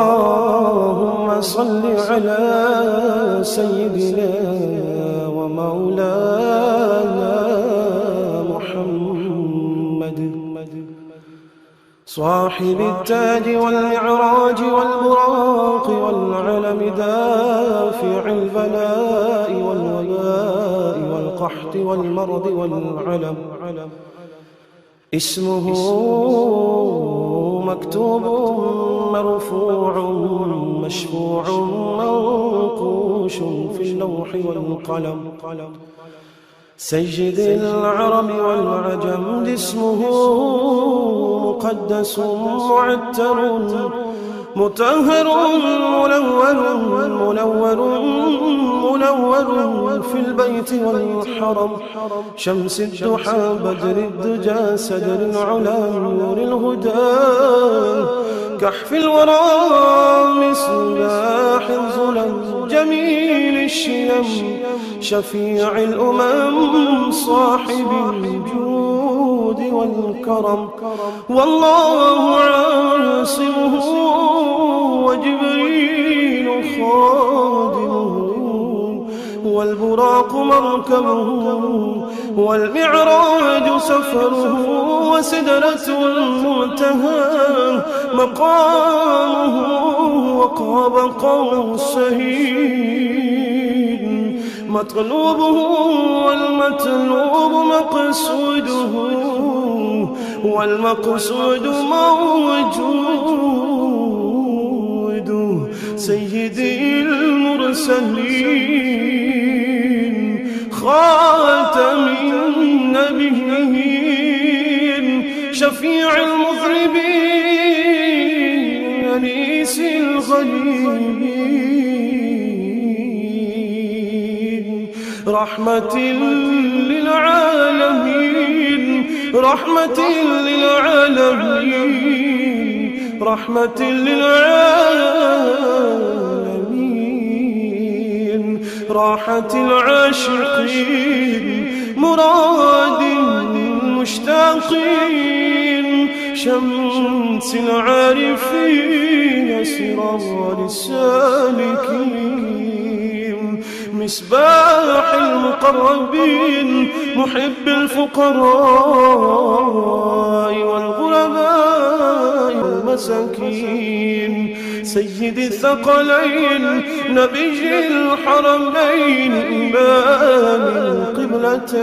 اللهم صل على سيدنا ومولانا محمد صاحب التاج والمعراج والبراق والعلم دافع البلاء والوباء والقحط والمرض والعلم اسمه مكتوب مرفوع مشفوع منقوش في اللوح والقلم سيد العرب والعجم اسمه مقدس معتر مطهر منور في البيت والحرم شمس الضحى بدر الدجى سدر العلا نور الهدى كحف الورى مصباح الظلم جميل الشيم شفيع الأمم صاحب الجود والكرم والله عاصمه وجبريل خادمه والبراق مركبه والمعراج سفره وسدرة المنتهى مقامه وقاب قوسين مطلوبه والمطلوب مقصوده والمقصود موجود سيدي المرسلين خاتم النبيين شفيع المذنبين أنيس الغليلين رحمة للعالمين رحمة للعالمين رحمة للعالمين راحة العاشقين مراد المشتاقين شمس العارفين سراج السالكين مصباح المقربين محب الفقراء والغرباء والمساكين سيد الثقلين نبي الحرمين إمام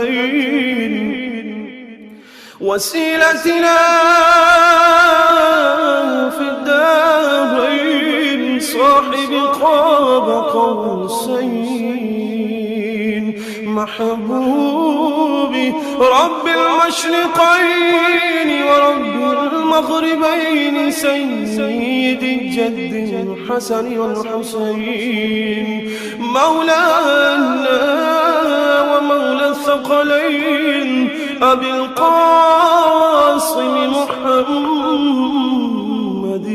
القبلتين وسيلتنا في الدارين صاحب قاب قوسين محبوبي رب المشرقين ورب المغربين سيد الجد الحسن والحسين مولانا ومولى الثقلين أبي القاسم محمد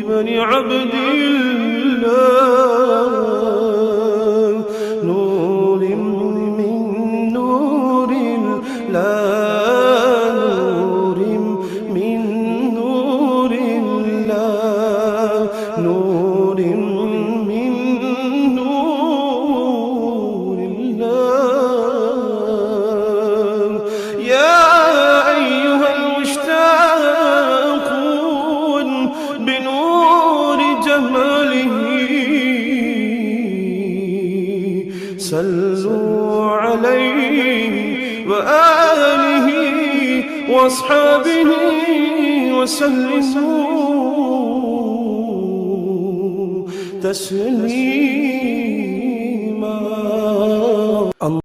بن عبد الله نور من نور الله نور من نور الله نور من نور الله يا أيها المشتاقون بنور جماله صلوا عليه وآله وأصحابه وسلموا تسليما.